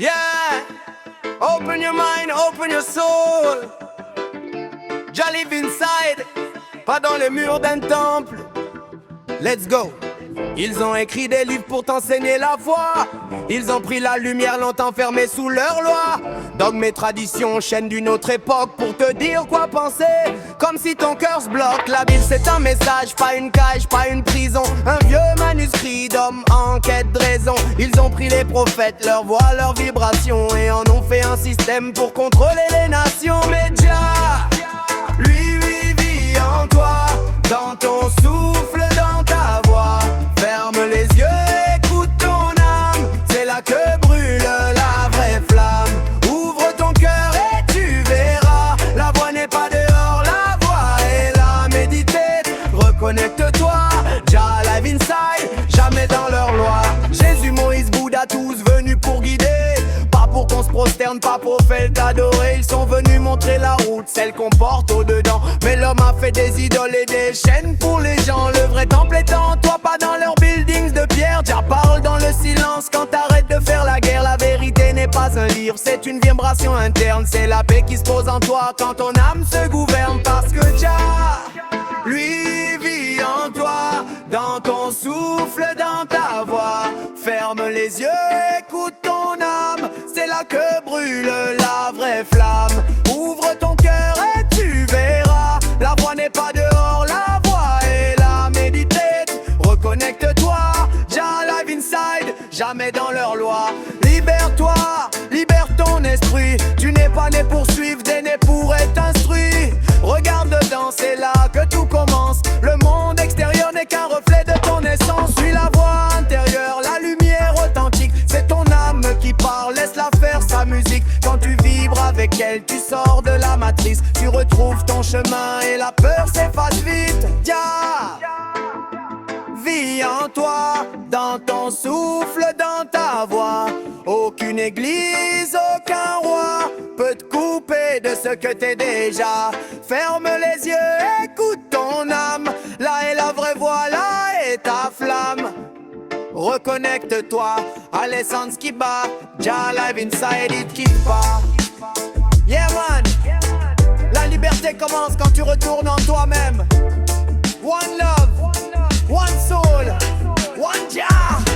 Yeah, open your mind, open your soul. Just live inside, pas dans les murs d'un temple. Let's go. Ils ont écrit des livres pour t'enseigner la foi. Ils ont pris la lumière, l'ont enfermée sous leur loi. Dogmes et traditions, chaîne d'une autre époque pour te dire quoi penser. Comme si ton cœur se bloque. La Bible c'est un message, pas une cage, pas une prison. Un vieux manuscrit d'hommes en quête de raison. Ils ont pris les prophètes, leur voix, leurs vibrations, et en ont fait un système pour contrôler les nations. Mais Jah, lui vit en toi, dans ton souffle, dans ta voix. Ferme les yeux, écoute ton âme, c'est là que brûle la vraie flamme. Ouvre ton cœur et tu verras, la voix n'est pas dehors, la voix est là. Méditer, reconnecte-toi, Jah live inside, jamais dans leur loi. Jésus, Moïse, Bouddha, tous venus pour guider. Pas pour qu'on se prosterne, pas pour faire t'adorer. Ils sont venus montrer la route, celle qu'on porte au-dedans. Mais l'homme a fait des idoles et des chaînes pour les gens. Le vrai temple est en toi, pas dans leurs buildings de pierre. Jah parle dans le silence quand t'arrêtes de faire la guerre. La vérité n'est pas un livre, c'est une vibration interne. C'est la paix qui se pose en toi quand ton âme se gouverne. Parce que Jah, lui vit en toi, dans ton souffle, dans ta voix. Ferme les yeux, écoute ton âme, c'est là que brûle la vraie flamme. Ouvre ton cœur et tu verras, la voix n'est pas dehors, la voix est là. Méditer, reconnecte-toi, Jah live inside, jamais dans leur loi. Libère-toi, libère ton esprit, tu n'es pas né pour suivre, t'es né pour être instruit. Regarde dedans, c'est là que tout commence. Le monde extérieur n'est qu'un reflet de ton essence. Suis la voix intérieure, la lumière authentique. C'est ton âme qui parle, laisse-la faire sa musique. Quand tu vibres avec elle, tu sors de la matrice. Tu retrouves ton chemin et la peur s'efface vite. Jah, vis en toi, dans ton souffle, dans ta voix. Aucune église, aucun roi peut te couper de ce que t'es déjà. Ferme les yeux, écoute ton âme, là est la vraie voix, là est ta flamme. Reconnecte-toi à l'essence qui bat, Jah live inside, it quitte pas. Yeah man, la liberté commence quand tu retournes en toi-même. One love, one soul, one Jah.